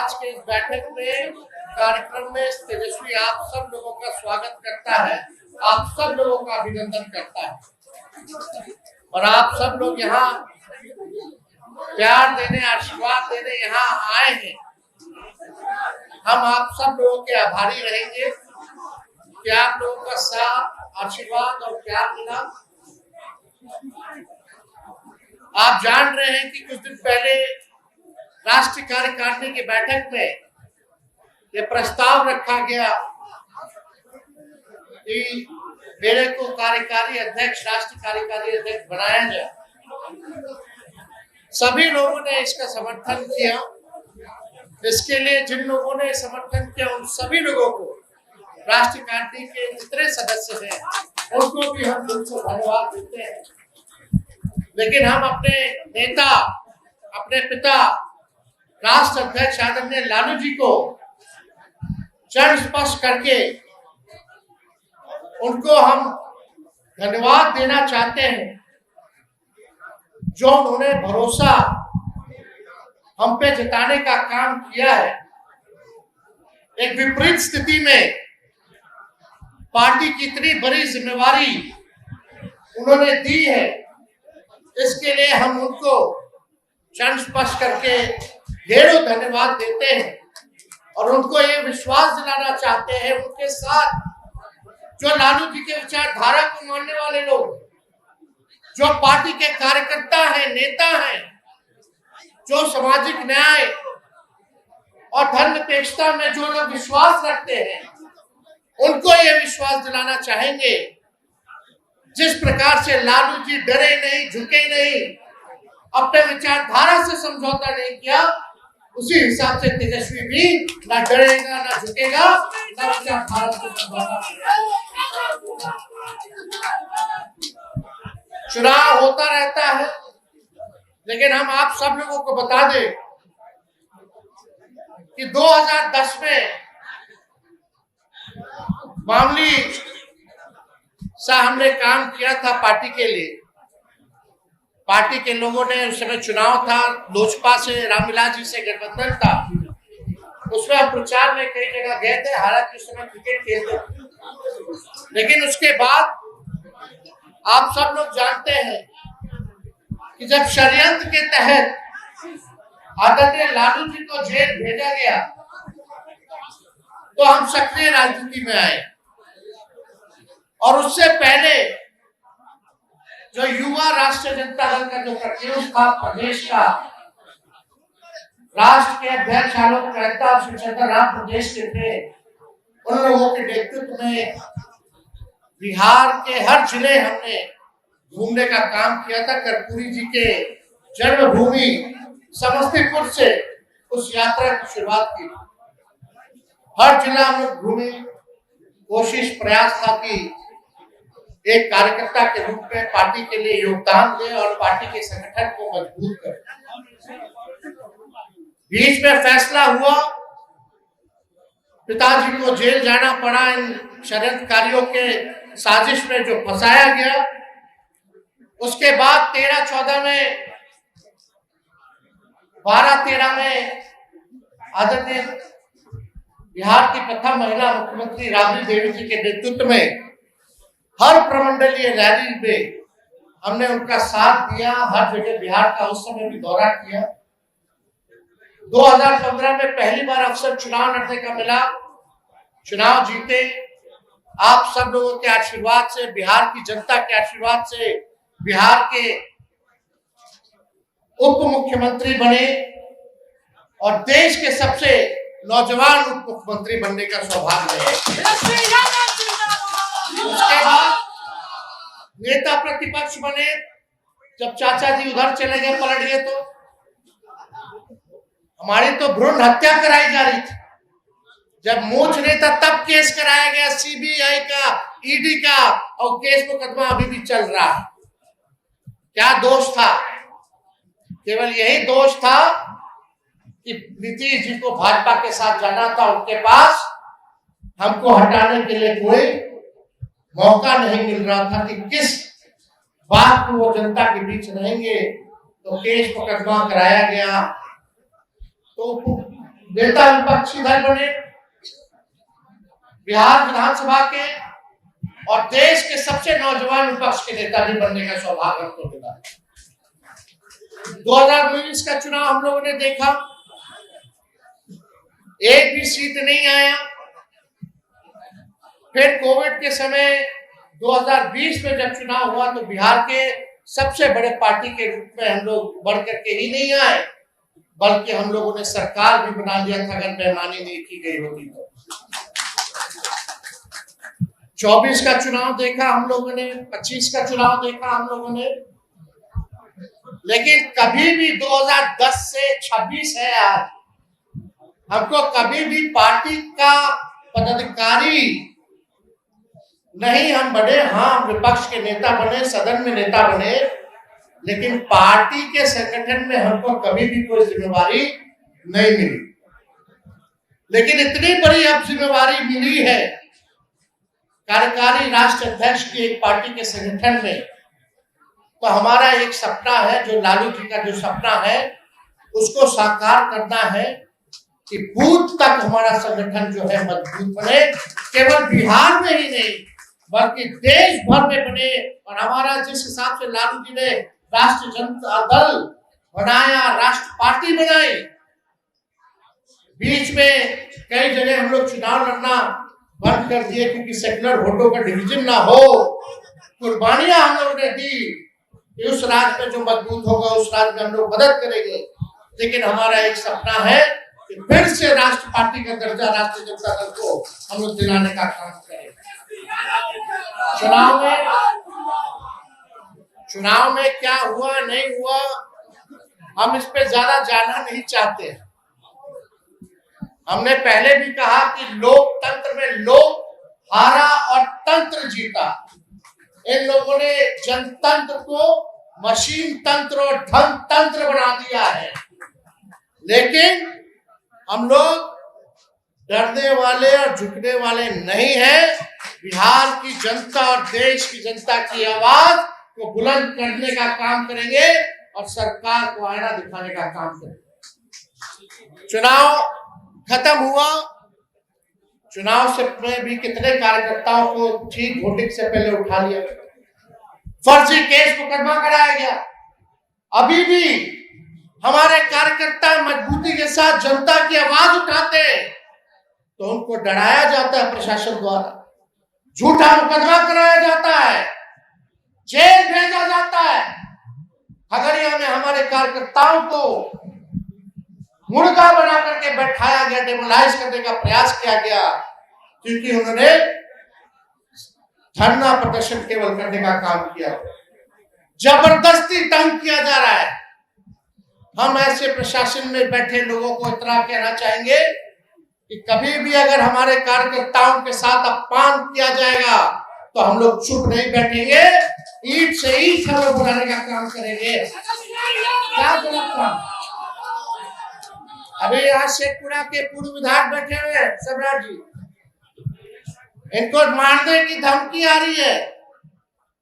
आज के इस बैठक में कार्यक्रम में तेजस्वी आप सब लोगों का स्वागत करता है, आप सब लोगों का अभिनंदन करता है और आप सब लोग यहाँ प्यार देने, आशीर्वाद देने यहाँ आए हैं। हम आप सब लोगों के आभारी रहेंगे कि आप लोगों का साथ, आशीर्वाद और प्यार मिला। आप जान रहे हैं कि कुछ दिन पहले राष्ट्रीय कार्यकारिणी की बैठक में ये प्रस्ताव रखा गया कि मेरे को कार्यकारी अध्यक्ष, राष्ट्रीय कार्यकारी अध्यक्ष बनाया जाए। सभी लोगों ने इसका समर्थन किया। इसके लिए जिन लोगों ने समर्थन किया उन सभी लोगों को, राष्ट्रीय कार्यकारिणी के जितने सदस्य हैं उनको भी हम दिल से धन्यवाद देते हैं। लेकिन हम अपने नेता, अपने पिता राष्ट्र अध्यक्ष आदरणीय लालू जी को चरण स्पर्श करके उनको हम धन्यवाद देना चाहते हैं, जो उन्होंने भरोसा हम पे जताने का काम किया है। एक विपरीत स्थिति में पार्टी की इतनी बड़ी जिम्मेवारी उन्होंने दी है, इसके लिए हम उनको चरण स्पर्श करके ढेरों धन्यवाद देते हैं और उनको ये विश्वास दिलाना चाहते हैं उनके साथ जो लालू जी के विचारधारा को मानने वाले लोग, जो पार्टी के कार्यकर्ता हैं, नेता हैं, जो सामाजिक न्याय और धर्मनिरपेक्षता में जो लोग विश्वास रखते हैं, उनको ये विश्वास दिलाना चाहेंगे जिस प्रकार से लालू जी डरे नहीं, झुके नहीं, अपने विचारधारा से समझौता नहीं किया, उसी हिसाब से तेजस्वी भी ना डरेगा, ना झुकेगा, ना विचारधारा से समझौता करेगा। चुनाव होता रहता है, लेकिन हम आप सब लोगों को बता दें कि 2010 में मामूली सा हमने काम किया था पार्टी के लिए। पार्टी के लोगों ने, उस समय चुनाव था, लोजपा से, रामविलास जी से गठबंधन था, उसमें हम प्रचार में कई जगह गए थे, हालांकि उस समय क्रिकेट खेलते थे। लेकिन उसके बाद आप सब लोग जानते हैं कि जब षड्यंत्र के तहत आदरणीय लालू जी को जेल भेजा गया तो हम सक्रिय राजनीति में आए और उससे पहले जो युवा राष्ट्रीय जनता दल का जो प्रत्युष था प्रदेश का, राष्ट्र के अध्यक्ष आलोक मेहता और शिवशंकर राम प्रदेश के थे, उन लोगों के नेतृत्व में बिहार के हर जिले हमने घूमने का काम किया था। कर्पूरी जी के जन्मभूमि समस्तीपुर से उस यात्रा की शुरुआत की। हर जिला हम लोग घूमे। कोशिश, प्रयास था कि एक कार्यकर्ता के रूप में पार्टी के लिए योगदान दें और पार्टी के संगठन को मजबूत करें। बीच में फैसला हुआ, पिताजी को जेल जाना पड़ा इन षड्यंत्रकारियों के साजिश में जो फंसाया गया। उसके बाद 13-14 में, 12-13 में आदरणीय बिहार की प्रथम महिला मुख्यमंत्री राबड़ी देवी जी के नेतृत्व में हर प्रमंडलीय रैली में हमने उनका साथ दिया। हर जगह बिहार का उस समय भी दौरा किया। 2015 में पहली बार अवसर चुनाव लड़ने का मिला, चुनाव जीते। आप सब लोगों के आशीर्वाद से, बिहार की जनता के आशीर्वाद से बिहार के उप मुख्यमंत्री बने और देश के सबसे नौजवान उप मुख्यमंत्री बनने का सौभाग्य है। उसके बाद नेता प्रतिपक्ष बने। जब चाचा जी उधर चले गए, पलट गए, तो हमारी तो भ्रूण हत्या कराई जा रही थी। जब मोच नहीं था तब केस कराया गया सीबीआई का, ईडी का, और केस मुकदमा अभी भी चल रहा है। क्या दोष था? केवल यही दोष था कि नीतीश जी को भाजपा के साथ जाना था, उनके पास हमको हटाने के लिए कोई मौका नहीं मिल रहा था कि किस बात को वो जनता के बीच रहेंगे। तो केस मुकदमा कराया गया। तो नेता विपक्षी दल बने, बिहार विधानसभा के और देश के सबसे नौजवान विपक्ष के नेता भी बनने का सौभाग्य हमको मिला। 2019 का चुनाव हम लोगों ने देखा, एक भी सीट नहीं आया। फिर कोविड के समय 2020 में जब चुनाव हुआ तो बिहार के सबसे बड़े पार्टी के रूप में हम लोग बढ़ करके ही नहीं आए, बल्कि हम लोगों ने सरकार भी बना लिया था, अगर बेईमानी नहीं की गई होती तो। 24 का चुनाव देखा हम लोगों ने, 25 का चुनाव देखा हम लोगों ने, लेकिन कभी भी 2010 से 26 है आज, हमको कभी भी पार्टी का पदाधिकारी नहीं हम बने। हाँ, विपक्ष के नेता बने, सदन में नेता बने, लेकिन पार्टी के संगठन में हमको कभी भी कोई जिम्मेवारी नहीं मिली। लेकिन इतनी बड़ी अब जिम्मेवारी मिली है कार्यकारी राष्ट्र अध्यक्ष की एक पार्टी के संगठन में, तो हमारा एक सपना है, जो लालू जी का जो सपना है उसको साकार करना है कि बूथ तक हमारा संगठन जो है मजबूत बने, केवल बिहार में ही नहीं बल्कि देश भर में बने। और हमारा जिस हिसाब से लालू जी ने राष्ट्रीय जनता दल बनाया, राष्ट्र पार्टी बनाई, बीच में कई जगह हम लोग चुनाव लड़ना बंद कर दिए क्योंकि सेकुलर वोटों का डिवीजन ना हो। कुर्बानियां हम लोगों ने दी कि उस राज्य में जो मजबूत होगा उस राज्य में हम लोग मदद करेंगे। लेकिन हमारा एक सपना है कि फिर से राष्ट्र पार्टी का दर्जा राष्ट्रीय जनता दल को हम लोग दिलाने का काम करें। चुनाव में क्या हुआ नहीं हुआ हम इस पे ज्यादा जानना नहीं चाहते। हमने पहले भी कहा कि लोकतंत्र में लोक हारा और तंत्र जीता। इन लोगों ने जनतंत्र को मशीन तंत्र और धन तंत्र बना दिया है। लेकिन हम लोग डरने वाले और झुकने वाले नहीं हैं। बिहार की जनता और देश की जनता की आवाज को बुलंद करने का काम करेंगे और सरकार को आईना दिखाने का काम करेंगे। चुनाव खत्म हुआ, चुनाव से भी कितने कार्यकर्ताओं को ठीक वोटिंग से पहले उठा लिया, फर्जी केस मुकदमा कराया गया। अभी भी हमारे कार्यकर्ता मजबूती के साथ जनता की आवाज उठाते हैं तो उनको डराया जाता है प्रशासन द्वारा, झूठा मुकदमा कराया जाता है, जेल भेजा जाता है। खगड़िया में हमारे कार्यकर्ताओं को मुर्गा बना करके बैठाया गया, डेमोलाइज करने का प्रयास किया गया क्योंकि उन्होंने धरना प्रदर्शन केवल करने का काम किया। जबरदस्ती तंग किया जा रहा है। हम ऐसे प्रशासन में बैठे लोगों को इतना कहना चाहेंगे कि कभी भी अगर हमारे कार्यकर्ताओं के साथ अपमान किया जाएगा तो हम लोग चुप नहीं बैठेंगे, ईंट से ईंट हमें बुलाने का काम करेंगे। क्या गलत काम? अभी यहाँ शेखपुरा के पूर्व विधायक बैठे हुए हैं सम्राट जी, इनको मारने की धमकी आ रही है,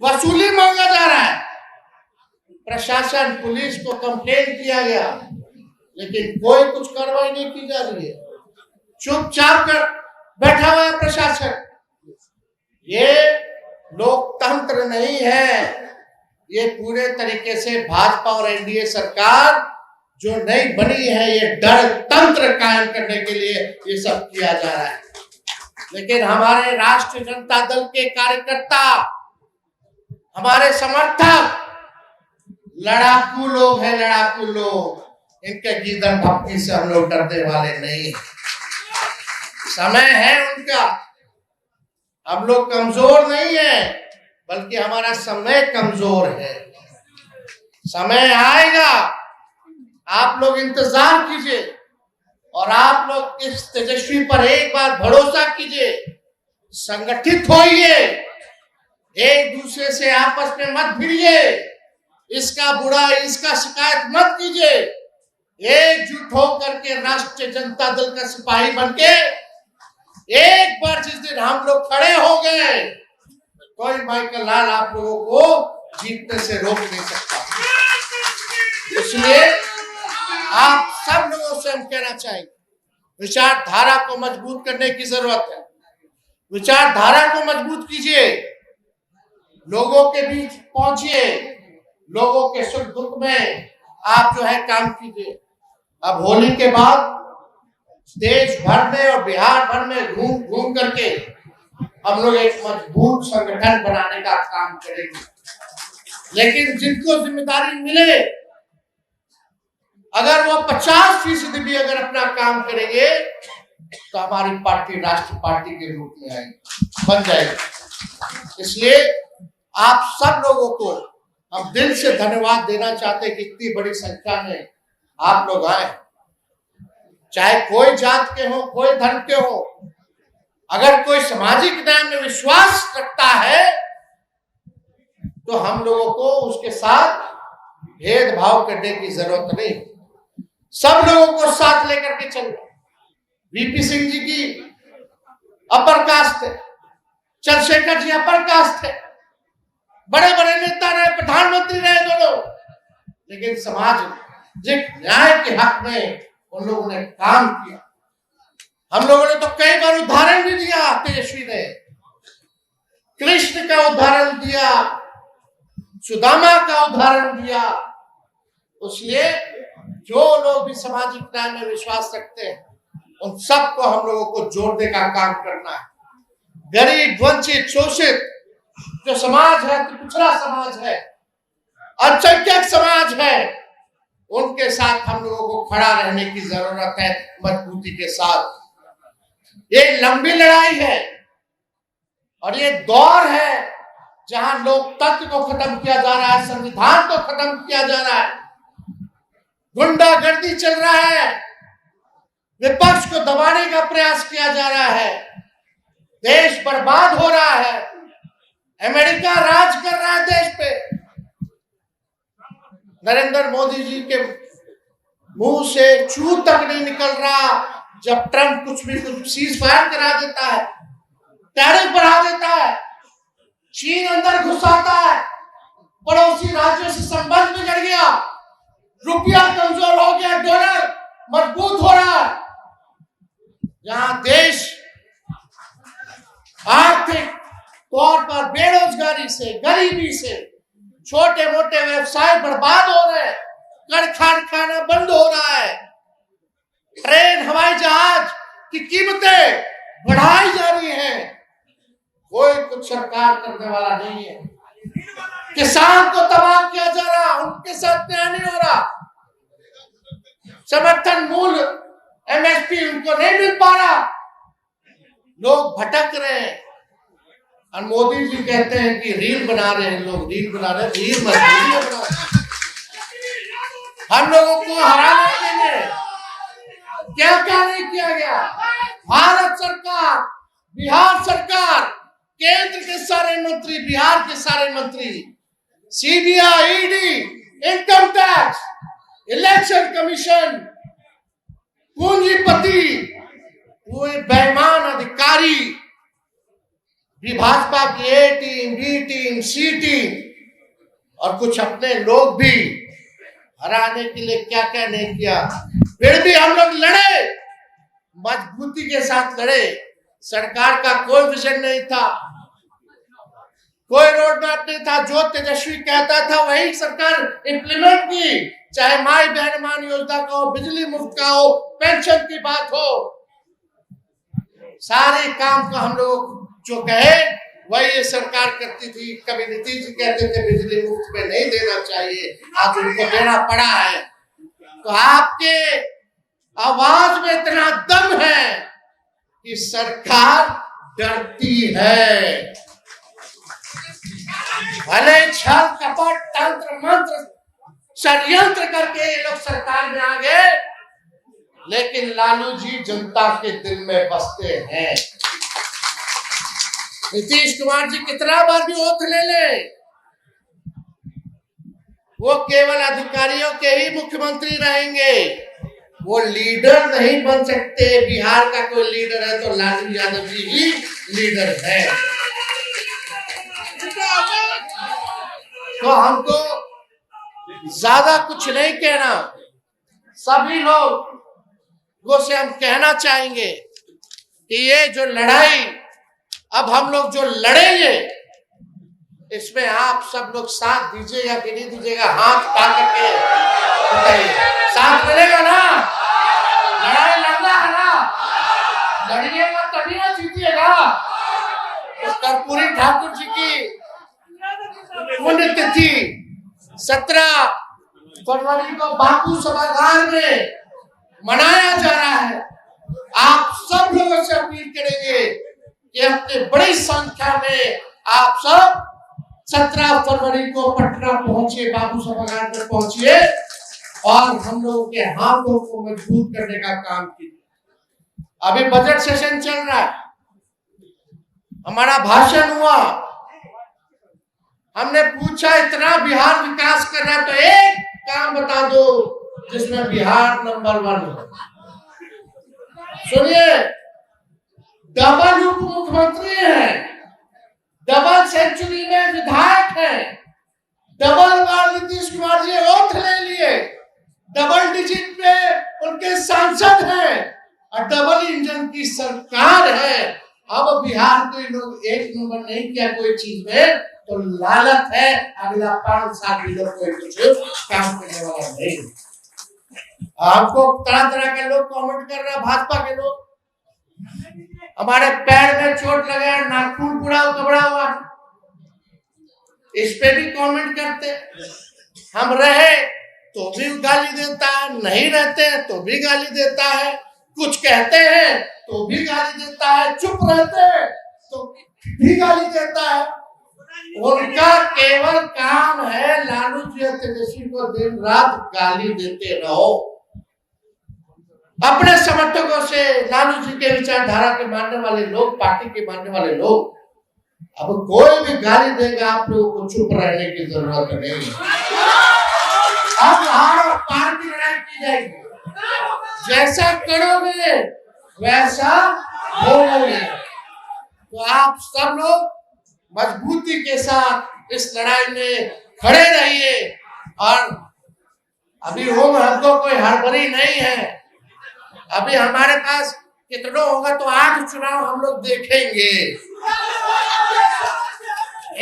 वसूली मांगा जा रहा है। प्रशासन पुलिस को कंप्लेन किया गया लेकिन कोई कुछ कार्रवाई नहीं की जा रही है, चुपचाप कर बैठा हुआ है प्रशासन। ये लोकतंत्र नहीं है, ये पूरे तरीके से भाजपा और एनडीए सरकार जो नई बनी है ये डर तंत्र कायम करने के लिए ये सब किया जा रहा है। लेकिन हमारे राष्ट्रीय जनता दल के कार्यकर्ता, हमारे समर्थक लड़ाकू लोग हैं, लड़ाकू लोग। इनके गीदड़ भक्ति से हम लोग डरने वाले नहीं। समय है उनका, हम लोग कमजोर नहीं है बल्कि हमारा समय कमजोर है। समय आएगा, आप लोग इंतजार कीजिए और आप लोग इस तेजस्वी पर एक बार भरोसा कीजिए, संगठित होइए, एक दूसरे से आपस में मत भिड़िए, इसका बुरा इसका शिकायत मत कीजिए। एकजुट होकर के राष्ट्रीय जनता दल का सिपाही बनके एक बार जिस दिन हम लोग खड़े हो गए कोई माइकल लाल आप लोगों को जीतने से रोक नहीं सकता। इसलिए आप सब लोगों से हम कहना चाहेंगे विचारधारा को मजबूत करने की जरूरत है। विचारधारा को मजबूत कीजिए, लोगों के बीच पहुंचिए, लोगों के सुख दुख में आप जो है काम कीजिए। अब होली के बाद देश भर में और बिहार भर में घूम घूम करके हम लोग एक मजबूत संगठन बनाने का काम करेंगे। लेकिन जिनको जिम्मेदारी मिले, अगर वो 50% भी अगर अपना काम करेंगे तो हमारी पार्टी राष्ट्र पार्टी के रूप में आएगी, बन जाएगी। इसलिए आप सब लोगों को हम दिल से धन्यवाद देना चाहते हैं कि इतनी बड़ी संख्या में आप लोग आए, चाहे कोई जात के हो, कोई धर्म के हो। अगर कोई सामाजिक न्याय में विश्वास रखता है तो हम लोगों को उसके साथ भेदभाव करने की जरूरत नहीं, सब लोगों को साथ लेकर के चलना। वीपी सिंह जी की अपर कास्ट थे, चंद्रशेखर जी अपर कास्ट थे, बड़े बड़े नेता रहे, प्रधानमंत्री रहे दोनों, लेकिन सामाजिक न्याय के हक में उन लोगों ने काम किया। हम लोगों ने तो कई बार उदाहरण भी दिया, तेजस्वी ने कृष्ण का उदाहरण दिया, सुदामा का उदाहरण दिया। इसलिए जो लोग भी सामाजिक न्याय में विश्वास रखते हैं उन सबको हम लोगों को जोड़ने का काम करना है। गरीब, वंचित, शोषित जो समाज है, पिछड़ा समाज है, अल्पसंख्यक समाज है, उनके साथ हम लोगों को खड़ा रहने की जरूरत है, मजबूती के साथ। ये लंबी लड़ाई है और ये दौर है जहां लोकतंत्र को खत्म किया जा रहा है, संविधान को खत्म किया जा रहा है, गुंडागर्दी चल रहा है, विपक्ष को दबाने का प्रयास किया जा रहा है, देश बर्बाद हो रहा है, अमेरिका राज कर रहा है देश पे। नरेंद्र मोदी जी के मुंह से चू तक नहीं निकल रहा जब ट्रंप कुछ सीज फायर करा देता है, टैरिफ बढ़ा देता है, चीन अंदर घुसाता है, पड़ोसी राज्यों से संबंध बिगड़ गया, रुपया कमजोर हो गया, डॉलर मजबूत हो रहा है, जहां देश आर्थिक तौर पर बेरोजगारी से, गरीबी से, छोटे मोटे व्यवसाय बर्बाद हो रहे हैं, कारखाना बंद हो रहा है, ट्रेन, हवाई जहाज की कीमतें बढ़ाई जा रही हैं, कोई कुछ सरकार करने वाला नहीं है। किसान को तबाह किया जा रहा, उनके साथ न्याय नहीं हो रहा, समर्थन मूल्य एमएसपी उनको नहीं मिल पा रहा, लोग भटक रहे हैं। और मोदी जी कहते हैं कि रील बना रहे हैं, लोग रील बना रहे हैं, रील मजबूरी बना रहे हैं। हम लोगों को हराने के लिए क्या क्या नहीं किया गया। भारत सरकार, बिहार सरकार, केंद्र के सारे मंत्री, बिहार के सारे मंत्री, CBI, ED, income tax, election commission, पूंजीपति, पूरे बेईमान अधिकारी भी, भाजपा की ए टीम, बी टीम, सी टीम और कुछ अपने लोग भी हराने के लिए क्या क्या नहीं किया। फिर भी हम लोग लड़े, मजबूती के साथ लड़े। सरकार का कोई विजन नहीं था, कोई रोड मैप नहीं था, जो तेजस्वी कहता था वही सरकार इंप्लीमेंट की, चाहे माई बहन मान योजना का हो, बिजली मुफ्त का हो, पेंशन की बात हो, सारे काम को हम लोग जो कहे वही ये सरकार करती थी। कभी नीतीश जी कहते थे बिजली मुफ्त में नहीं देना चाहिए, आज उनको देना पड़ा है। तो आपके आवाज में इतना दम है कि सरकार डरती है। भले छल कपट तंत्र मंत्र षड्यंत्र करके ये लोग सरकार में आ गए, लेकिन लालू जी जनता के दिल में बसते हैं। नीतीश कुमार जी कितना बार भी ओथ ले ले, वो केवल अधिकारियों के ही मुख्यमंत्री रहेंगे, वो लीडर नहीं बन सकते। बिहार का कोई लीडर है तो लालू यादव जी ही लीडर है। तो हमको ज्यादा कुछ नहीं कहना, सभी लोग वो से हम कहना चाहेंगे कि ये जो लड़ाई अब हम लोग जो लड़ेंगे, इसमें आप सब लोग साथ दीजिएगा कि नहीं दीजिएगा? हाथ उठा करके बताइए, साथ मिलेगा ना? लड़ाई लड़ना है ना? लड़िएगा तभी ना जीतिएगा। तो कर्पूरी ठाकुर जी की पुण्यतिथि 17 फरवरी को बापू सभागार में मनाया जा रहा है। आप सब लोगों से अपील करेंगे कि अपने बड़ी संख्या में आप सब 17 फरवरी को पटना पहुंचे, बापू सभागार में पहुंचिए और हम लोगों के हाथों को मजबूत करने का काम कीजिए। अभी बजट सेशन चल रहा है, हमारा भाषण हुआ, हमने पूछा इतना बिहार विकास कर रहा है तो एक काम बता दो जिसमें बिहार नंबर 1 हो। सुनिए, डबल उप मुख्यमंत्री है, डबल सेंचुरी में विधायक है, डबल बार नीतीश कुमार जी ओथ ले लिए, डबल डिजिट में उनके सांसद हैं और डबल इंजन की सरकार है। अब बिहार को इन लोग एक नंबर नहीं किया कोई चीज में तो लालच है अगला 5 साल भी लोग कोई कुछ काम करने वाला नहीं। आपको तरह तरह के लोग कमेंट कर रहे हैं, भाजपा के लोग, हमारे पैर में चोट लगा, नाखून पूरा कबड़ा हुआ, इस पे भी कमेंट करते। हम रहे तो भी गाली देता है, नहीं रहते तो भी गाली देता है, कुछ कहते हैं तो भी गाली देता है, चुप रहते हैं तो भी गाली देता है। उनका केवल काम है लालू जी और तेजस्वी को दिन रात गाली देते रहो। अपने समर्थकों से लालू जी के विचारधारा के मानने वाले लोग, पार्टी के मानने वाले लोग, अब कोई भी गाली देगा आप लोगों को चुप रहने की जरूरत नहीं है। अब हार और पार की लड़ाई की जाएगी, जैसा करोगे वैसा होगे। तो आप सब लोग मजबूती के साथ इस लड़ाई में खड़े रहिए। और अभी हमको कोई हड़बड़ी नहीं है, अभी हमारे पास कितना होगा तो 8 चुनाव हम लोग देखेंगे,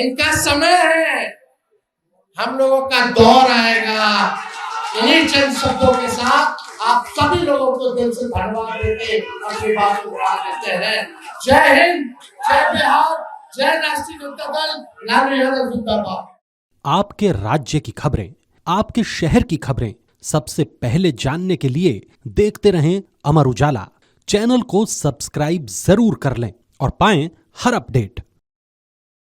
इनका समय है, हम लोगों का दौर आएगा। इन्हीं चंद शब्दों के साथ आप सभी लोगों को दिल से धन्यवाद देते अपनी बात को बढ़ा देते हैं। जय हिंद, जय बिहार, जय राष्ट्रीय जनता दल, लालू यादव जिंदाबाद। आपके राज्य की खबरें, आपके शहर की खबरें सबसे पहले जानने के लिए देखते रहें अमर उजाला। चैनल को सब्सक्राइब जरूर कर लें और पाएं हर अपडेट।